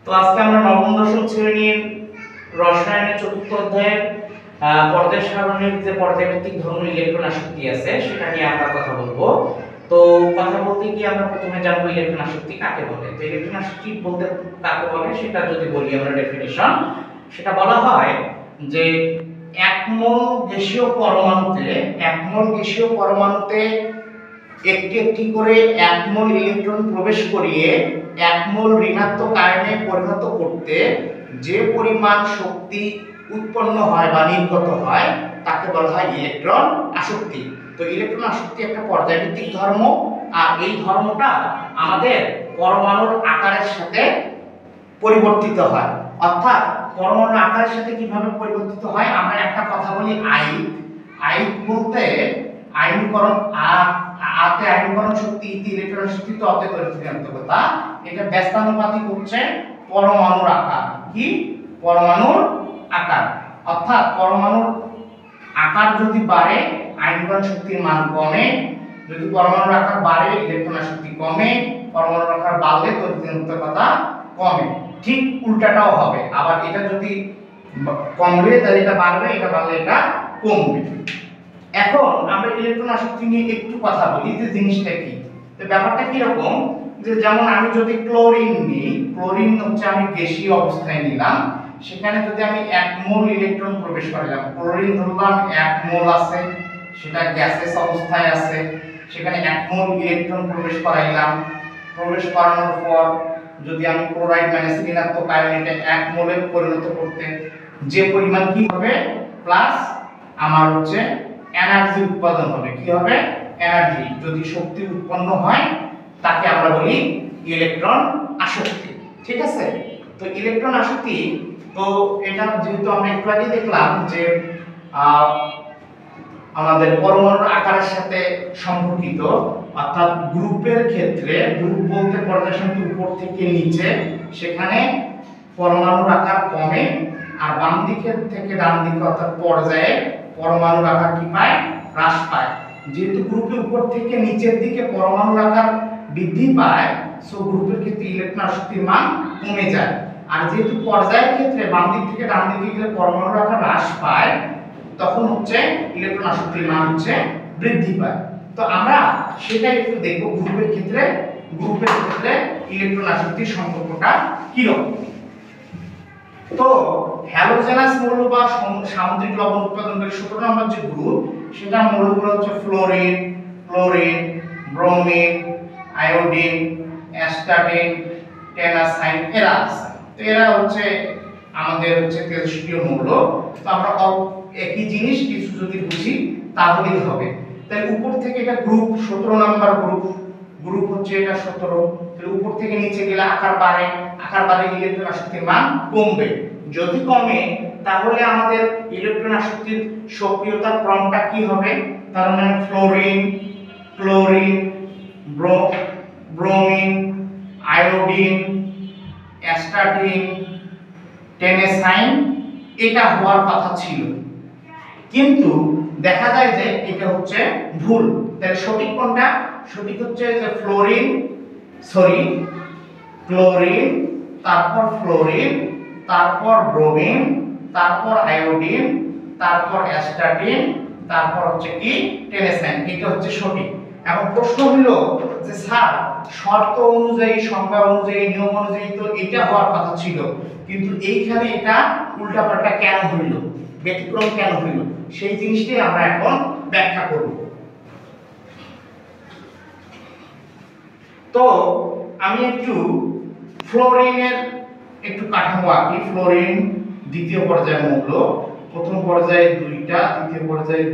তো আজকে আমরা নবম দশম শ্রেণীর রসায়নের চতুর্থ অধ্যায়ের পর্যায় সারণীর যে পর্যায়ভিত্তিক ধর্ম ইলেকট্রন আসক্তি আছে সেটা নিয়ে আমরা কথা বলবো। তো কথা বলতে গিয়ে আমরা প্রথমে জানবো ইলেকট্রন আসক্তি কাকে বলে। তো ইলেকট্রন আসক্তি বলতে কাকে বলে সেটা যদি বলি আমরা ডেফিনিশন, সেটা বলা হয় যে এক মোল গ্যাসীয় পরমাণুতে একটি একটি করে এক মোল ইলেকট্রন প্রবেশ করিয়ে এক মোল ঋণাত্মক আয়নে পরিণত করতে যে পরিমাণ শক্তি উৎপন্ন হয় বা নির্গত হয় তাকে বলা হয় ইলেকট্রন আসক্তি। তো ইলেকট্রন আসক্তি একটা পর্যায়ভিত্তিক ধর্ম, আর এই ধর্মটা আমাদের পরমাণুর আকারের সাথে পরিবর্তিত হয়। অর্থাৎ পরমাণুর আকারের সাথে কিভাবে পরিবর্তিত হয়, আমরা একটা কথা বলি আয়িক বলতে আয়নীকরণ, আতে আয়নীকরণ শক্তি, ইতি ইলেকট্রন শক্তি, তো অতে তড়িৎচুম্বকতা। এটা ব্যস্তানুপাতিক হচ্ছে পরমাণুর আকার। কি? পরমাণুর আকার। অর্থাৎ পরমাণুর আকার যদি বাড়ে আয়নীকরণ শক্তির মান কমে, যদি পরমাণুর আকার বাড়ে ইলেকট্রন আসক্তি কমে, পরমাণুর আকার বাড়লে তড়িৎচুম্বকতা কমে। ঠিক উল্টাটাও হবে, আবার এটা যদি কমলে তাহলে এটা বাড়বে, এটা বাড়লে এটা কমবে। এখন আমরা ইলেকট্রন আসক্তি নিয়ে একটু কথা বলি যে জিনিসটা কি। তো ব্যাপারটা কি রকম, যে যেমন আমি যদি ক্লোরিন নিই, ক্লোরিন হচ্ছে আমি গ্যাসীয় অবস্থায় নিলাম, সেখানে যদি আমি এক মোল ইলেকট্রন প্রবেশ করালাম, ক্লোরিন ধরলাম এক মোল আছে, সেটা গ্যাসেস অবস্থায় আছে, সেখানে এক মোল ইলেকট্রন প্রবেশ করাইলাম। প্রবেশ করানোর পর যদি আমি ক্লোরাইড মাইনাস ঋণাত্মক আয়ন এটা এক মোলে পরিণত করতে যে পরিমাণ কি হবে প্লাস আমার হচ্ছে এনার্জি উৎপাদন হবে। কি হবে? এনার্জি। যদি শক্তি উৎপন্ন হয় তাকে আমরা বলি ইলেকট্রন আসক্তি। ঠিক আছে? তো ইলেকট্রন আসক্তি, তো এটা যেহেতু আমরা একটু আগে দেখলাম যে আমাদের পরমাণুর আকারের সাথে সম্পর্কিত, অর্থাৎ গ্রুপের ক্ষেত্রে, গ্রুপ বলতে পর্যায়সারণী উপর থেকে নিচে, সেখানে পরমাণুর আকার কমে, আর বাম দিকের থেকে ডান দিকে অর্থাৎ পর্যায়ে পরমাণুর আকার কি পায়? হ্রাস পায়। যেহেতু গ্রুপে উপর থেকে নিচের দিকে পরমাণুর আকার বৃদ্ধি পায়, সো গ্রুপের ক্ষেত্রে ইলেকট্রন আসক্তির মান কমে যায়। আর যেহেতু পর্যায়ের ক্ষেত্রে বাম দিক থেকে ডান দিকে গেলে পরমাণুর আকার হ্রাস পায়, তখন হচ্ছে ইলেকট্রন আসক্তির মান হচ্ছে বৃদ্ধি পায়। তো আমরা সেটা একটু দেখব গ্রুপের ক্ষেত্রে ইলেকট্রন আসক্তির সম্পর্কটা কি রকম। তো হ্যালোজেনাস মৌল বা সামুদ্রিক লবণ উৎপাদনকারী 17 নম্বর যে গ্রুপ, সেটা মৌলগুলো হচ্ছে fluorine, chlorine, bromine, iodine, astatine, tennessine, এরা আছে। তো এরা হচ্ছে আমাদের হচ্ছে তেজস্ক্রিয় মৌল। তো আমরা একই জিনিস কিছু যদি বুঝি তাহলেই হবে। তাই উপর থেকে এটা গ্রুপ 17 নম্বর গ্রুপ হচ্ছে এটা 17। তাহলে উপর থেকে নিচে গেলে আকার বাড়ে ইলেকট্রন আসক্তির মান কমবে। যদি কমে তাহলে আমাদের ইলেকট্রন আসক্তির সক্রিয়তার ক্রমটা কি হবে? তার মানে fluorine, chlorine, bromine, iodine, astatine, tennessine, এটা হওয়ার কথা ছিল, কিন্তু দেখা যায় যে এটা হচ্ছে ভুল। তাহলে সঠিক কোনটা? সঠিক হচ্ছে যে ক্লোরিন, তারপর ফ্লোরিন, তারপর ব্রোমিন, তারপর আয়োডিন, তারপর অ্যাস্টাটিন, তারপর হচ্ছে কি টেনাসাইন। এটা হচ্ছে সঠিক। এখন প্রশ্ন হলো যে স্যার শর্ত অনুযায়ী, সংজ্ঞা অনুযায়ী, নিয়ম অনুযায়ী তো এটা হওয়ার কথা ছিল, কিন্তু এইখানে এটা উল্টাপাল্টা কেন হইল, ব্যতিক্রম কেন হইল, সেই জিনিসটাই আমরা এখন ব্যাখ্যা করব। তো আমি একটু ফ্লোরিনের একটু কাঠামো আঁকি। ফ্লোরিন দ্বিতীয় পর্যায়ের মৌল, প্রথম পর্যায়ে 2টা, দ্বিতীয় পর্যায়ে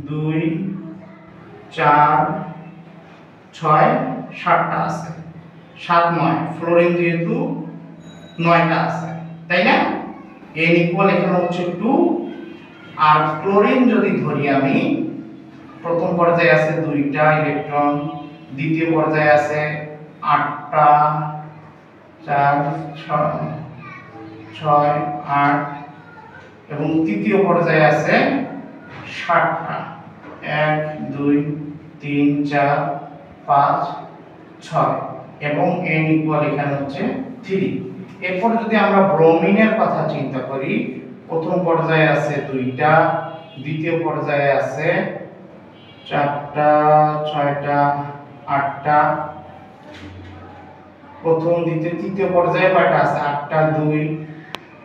2, 4, 6, 7টা আছে। 7, 9, ফ্লোরিন যেহেতু 9টা আছে, তাই না? n ইকুয়াল এখানে হচ্ছে 2। আর ক্লোরিন যদি ধরি আমি, প্রথম পর্যায়ে আছে 2টা ইলেকট্রন, দ্বিতীয় পর্যায়ে আছে 8টা, 4, 6, 8, এবং তৃতীয় পর্যায়ে আছে 7টা, 1, 2, 3, 4, 5, 6। এবং n ইকুয়াল এখানে হচ্ছে 3। এরপর যদি আমরা ব্রোমিনের কথা চিন্তা করি, প্রথম পর্যায়ে আছে 2টা, দ্বিতীয় পর্যায়ে আছে 4টা, 6টা, 8টা, প্রথম দ্বিতীয় তৃতীয় পর্যায়ে কয়টা আছে? 8টা, 2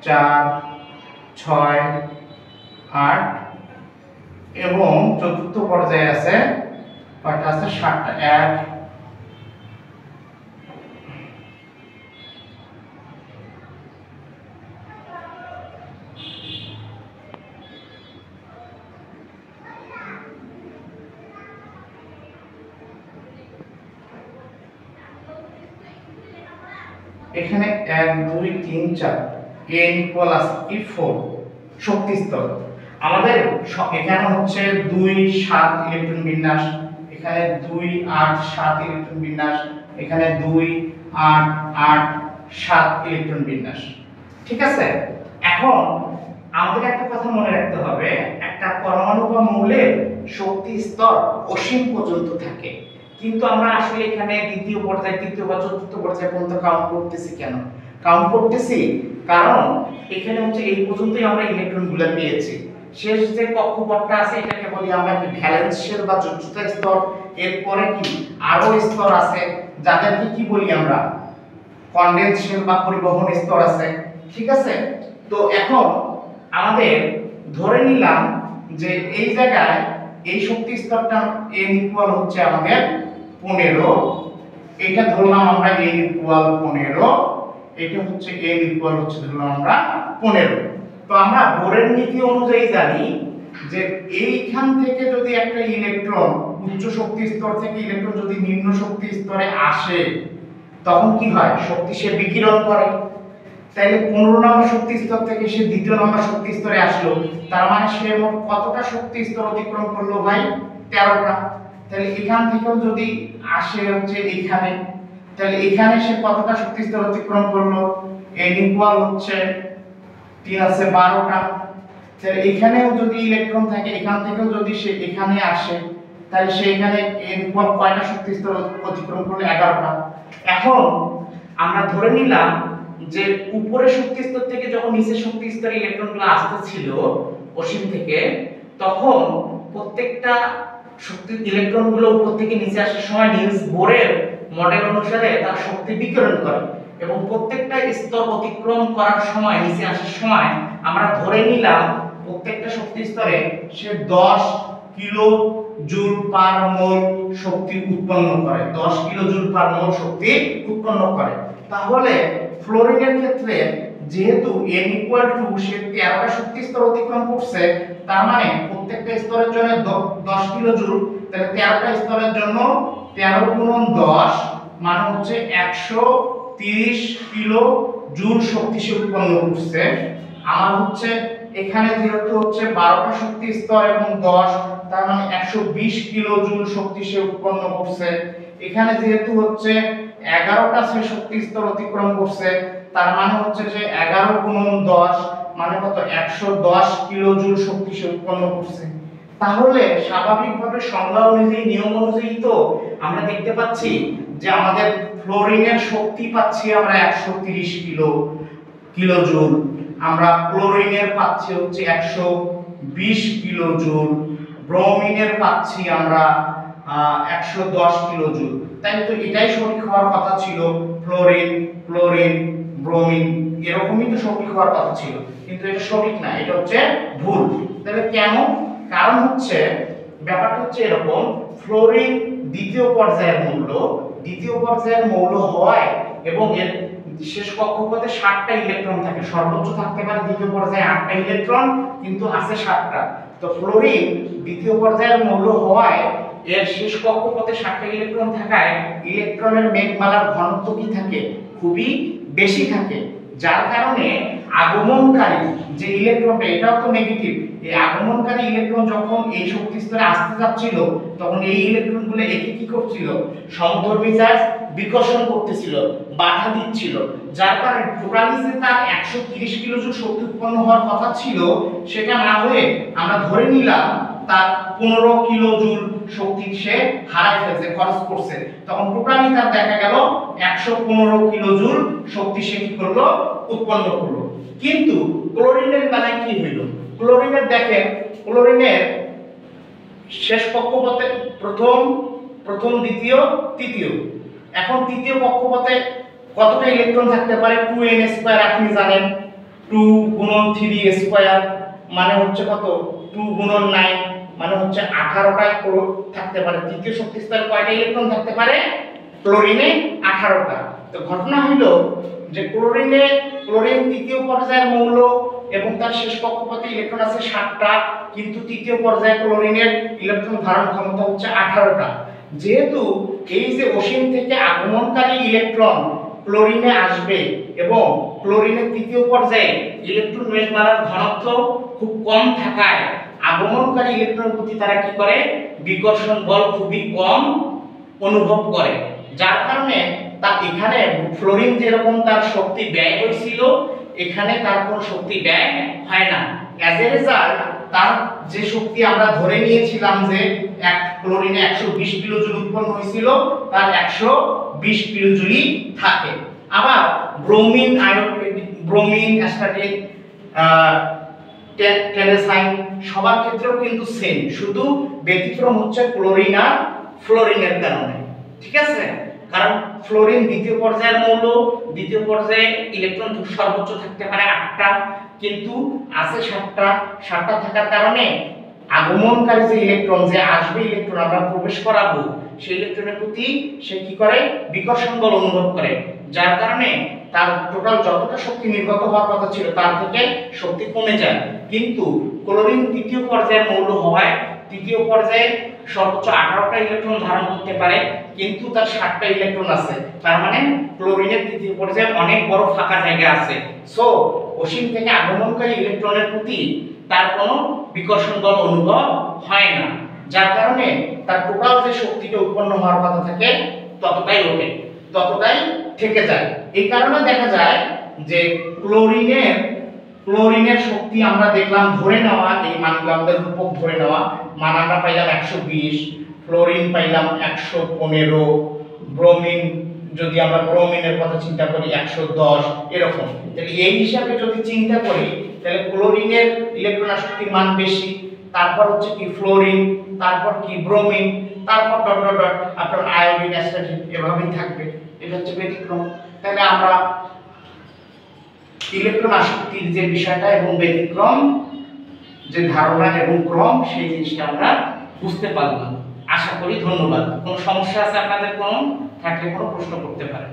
4 6 8, এবং চতুর্থ পর্যায়ে আছে কয়টা আছে? 7টা। 1 এখানে 1 2 3 4 n ইকুয়াল আছে কি 4 শক্তি স্তর। আমাদের এখানে হচ্ছে 2 7 ইলেকট্রন বিন্যাস, এখানে 2 8 7 ইলেকট্রন বিন্যাস, এখানে 2 8 8 7 ইলেকট্রন বিন্যাস। ঠিক আছে, এখন আমাদের একটা কথা মনে রাখতে হবে, একটা পরমাণু বা মৌলের শক্তি স্তর অসীম পর্যন্ত থাকে, কিন্তু আমরা আসলে এখানে দ্বিতীয় পর্যায়ে, তৃতীয় বা চতুর্থ পর্যায়ে পর্যন্ত কাউন্ট করতেছি। কেন কাউন্ট করতেছি? কারণ এখানে হচ্ছে এই পর্যন্তই আমরা ইলেকট্রনগুলো পেয়েছি। শেষ যে কক্ষপথটা আছে এটাকে বলি আমরা কি ভ্যালেন্স শেল বা যোজ্যতা স্তর। এরপরে কি আরো স্তর আছে যাদেরকে কি বলি আমরা কনডেন্স শেল বা পরিবহন স্তর আছে। ঠিক আছে, তো এখন আমাদের ধরে নিলাম যে এই জায়গায় এই শক্তি স্তরটা n ইকুয়াল হচ্ছে আমাদের 15, এটা ধরলাম আমরা n ইকুয়াল 15, এটা হচ্ছে n ইকুয়াল হচ্ছে ধরলাম আমরা 15। তো আমরা বোরের নীতি অনুযায়ী জানি যে এইখান থেকে যদি একটা ইলেকট্রন উচ্চ শক্তি স্তর থেকে ইলেকট্রন যদি নিম্ন শক্তি স্তরে আসে তখন কি হয়? শক্তি সে বিকিরণ করে। তাইলে 15 নম্বর শক্তি স্তর থেকে সে দ্বিতীয় নম্বর শক্তি স্তরে আসলো, তার মানে সে মোট কতটা শক্তি স্তর অতিক্রম করলো ভাই? 13টা। তাহলে এখান থেকেও যদি আসে হচ্ছে এখানে, তাহলে এখানে সে কতটা শক্তি স্তর অতিক্রম করলো? n ইকুয়াল হচ্ছে 3 আছে 12টা। তাহলে এখানেও যদি ইলেকট্রন থাকে, এখান থেকেও যদি সে এখানে আসে, তাহলে সে এখানে n ইকুয়াল কয়টা শক্তি স্তর অতিক্রম করলো? 11টা। এখন আমরা ধরে নিলাম যে উপরের শক্তি স্তর থেকে যখন নিচের শক্তি স্তরে ইলেকট্রনগুলো আসতেছিল অসীম থেকে, তখন প্রত্যেকটা শক্তি ইলেকট্রনগুলো উপর থেকে নিচে আসার সময় নিলস বোরের মডেল অনুসারে তার শক্তি বিকিরণ করে, এবং প্রত্যেকটা স্তর অতিক্রম করার সময় নিচে আসার সময় আমরা ধরে নিলাম প্রত্যেকটা শক্তি স্তরে সে 10 কিলো জুল পার মোল শক্তি উৎপন্ন করে, 10 কিলো জুল পার মোল শক্তি উৎপন্ন করে। তাহলে ফ্লোরিনের ক্ষেত্রে যেহেতু n ইকুয়াল টু সে 13টা শক্তি স্তর অতিক্রম করছে, তার মানে প্রত্যেকটা স্তরের জন্য 10 কিলো জুল, তাহলে 13টা স্তরের জন্য 13 গুণন 10 মানে হচ্ছে 130 কিলো জুল শক্তি সে উৎপন্ন করছে। আমার হচ্ছে এখানে যেহেতু হচ্ছে 12টা শক্তি স্তর এবং 10, তার মানে 120 কিলো জুল শক্তি সে উৎপন্ন করছে। এখানে যেহেতু হচ্ছে 11টা সে শক্তি স্তর অতিক্রম করছে, তার মানে হচ্ছে যে 11 গুণন 10 মানে কত? 110 কিলো জুল শক্তি সে উৎপন্ন করছে। তাহলে স্বাভাবিকভাবে সংজ্ঞা অনুযায়ী, নিয়ম অনুযায়ী তো আমরা দেখতে পাচ্ছি যে আমাদের ফ্লোরিনের শক্তি পাচ্ছি আমরা 130 কিলো জুল, আমরা ক্লোরিনের পাচ্ছি হচ্ছে 120 কিলো জুল, ব্রোমিনের পাচ্ছি আমরা 110 কিলো জুল। তাই তো এটাই সঠিক হওয়ার কথা ছিল, ফ্লোরিন, ক্লোরিন, ব্রোমিন এরকমই তো সঠিক হওয়ার কথা ছিল, কিন্তু এটা সঠিক না, এটা হচ্ছে ভুল। তাহলে কেন? কারণ হচ্ছে ব্যাপারটা হচ্ছে এরকম, ফ্লোরিন দ্বিতীয় পর্যায়ের মৌল হয় এবং এর শেষ কক্ষপথে 7টা ইলেকট্রন থাকে, সর্বোচ্চ থাকতে পারে দ্বিতীয় পর্যায়ে 8টা ইলেকট্রন, কিন্তু আছে 7টা। তো ফ্লোরিন দ্বিতীয় পর্যায়ের মৌল হওয়ায় এর শেষ কক্ষপথে 7টা ইলেকট্রন থাকায় ইলেকট্রনের মেঘমালার ঘনত্ব কি থাকে? খুবই বেশি থাকে, যার কারণে আগমনকারী যে ইলেকট্রনটা, এটাও তো নেগেটিভ, এই আগমনকারী ইলেকট্রন যখন এই শক্তি স্তরে আসতে যাচ্ছিল তখন এই ইলেকট্রনগুলো একে কি করছিল? সমধর্মী চার্জ বিকর্ষণ করতেছিল, বাধা দিচ্ছিল, যার কারণে টোটালি যে তার 130 কিলো জুল শক্তি উৎপন্ন হওয়ার কথা ছিল সেটা না হয়ে আমরা ধরে নিলাম তার 15 কিলো জুল শক্তি সে হারায় ফেলছে, খরচ করছে, তখন টোটালি তার দেখা গেল 115 কিলো জুল শক্তি সে কি করলো, উৎপন্ন করলো। কিন্তু ক্লোরিনের বেলায় কি হইল? ক্লোরিনের দেখেন, ক্লোরিনের শেষ কক্ষপথে প্রথম দ্বিতীয় তৃতীয়, এখন তৃতীয় কক্ষপথে কতটা ইলেকট্রন থাকতে পারে? 2n² আপনি জানেন, 2 গুণন 3 মানে হচ্ছে কত? 2 গুণন 9 মানে হচ্ছে 18টা থাকতে পারে। তৃতীয় শক্তি স্তরে কয়টা ইলেকট্রন থাকতে পারে? ক্লোরিনে 18টা। তো ঘটনা হলো যে ক্লোরিন তৃতীয় পর্যায়ের মৌল এবং তার শেষ কক্ষপথে ইলেকট্রন আছে 7টা, কিন্তু তৃতীয় পর্যায়ে ক্লোরিনের ইলেকট্রন ধারণ ক্ষমতা হচ্ছে 18টা। যেহেতু এই যে অসীম থেকে আগমনকারী ইলেকট্রন ক্লোরিনে আসবে এবং ক্লোরিনের তৃতীয় পর্যায়ে ইলেকট্রন মেঘমালার ঘনত্ব খুব কম থাকায় আগমনকারী ইলেকট্রনের প্রতি তারা কি করে? বিকর্ষণ বল খুবই কম অনুভব করে, যার কারণে তা এখানে ফ্লোরিন যেরকম তার শক্তি ব্যয় হয়েছিল, এখানে তার কোনো শক্তি ব্যয় হয় না। অ্যাজ এ রেজাল্ট তার যে শক্তি আমরা ধরে নিয়েছিলাম যে এক ক্লোরিনে 120 কিলো জুল উৎপন্ন হয়েছিল, তার 120 কিলো জুলই থাকে। আবার ব্রোমিন অ্যাস্টাটিক টেলেসাইন সবার ক্ষেত্রেও কিন্তু সেম, শুধু ব্যতিক্রম হচ্ছে ক্লোরিন আর ফ্লোরিনের কারণে। ঠিক আছে, কারণ ফ্লোরিন দ্বিতীয় পর্যায়ের মৌল, দ্বিতীয় পর্যায়ে ইলেকট্রন সর্বোচ্চ থাকতে পারে 8টা, কিন্তু আছে 7টা থাকার কারণে আগমনকারী যে ইলেকট্রন, যে আসবে ইলেকট্রন আমরা প্রবেশ করাবো, সেই ইলেকট্রনের প্রতি সে কি করে? বিকর্ষণ বল অনুভব করে, যার কারণে তার টোটাল যতটা শক্তি নির্গত হওয়ার কথা ছিল তার থেকে শক্তি কমে যায়। কিন্তু ক্লোরিন তৃতীয় পর্যায়ের মৌল হওয়ায় তৃতীয় পর্যায়ে সর্বোচ্চ 18টা ইলেকট্রন ধারণ করতে পারে, কিন্তু তার 7টা ইলেকট্রন আছে, তার মানে ক্লোরিনের তৃতীয় পর্যায়ে অনেক বড় ফাঁকা জায়গা আছে। সো অসীম থেকে আগমনকারী ইলেকট্রনের প্রতি তার কোনো বিকর্ষণ বল অনুভব হয় না, যার কারণে তার টোটাল যে শক্তিটা উৎপন্ন হওয়ার কথা থাকে ততটাই ওঠে, ততটাই থেকে যায়। এই কারণে দেখা যায় যে ক্লোরিনের শক্তি আমরা দেখলাম ধরে নেওয়া, এই মানগুলো আমাদের রূপক ধরে নেওয়া, মান আমরা পাইলাম 120, ফ্লোরিন পাইলাম 115, ব্রোমিন যদি আমরা ব্রোমিনের কথা চিন্তা করি 110, এরকম। তাহলে এই হিসাবে যদি চিন্তা করি তাহলে ক্লোরিনের ইলেকট্রন আসক্তির মান বেশি, তারপর হচ্ছে কি ফ্লোরিন, তারপর কি ব্রোমিন, তারপর ডট ডট ডট আপনার আয়োডিন অ্যাসিড এভাবেই থাকবে। এটা হচ্ছে ব্যতিক্রম। তাহলে আমরা ইলেকট্রন আসক্তির যে বিষয়টা এবং ব্যতিক্রম যে ধারণা এবং ক্রম, সেই জিনিসটা আমরা বুঝতে পারলাম। আশা করি। ধন্যবাদ। কোনো সমস্যা আছে আপনাদের? কোনো থাকলে কোনো প্রশ্ন করতে পারেন।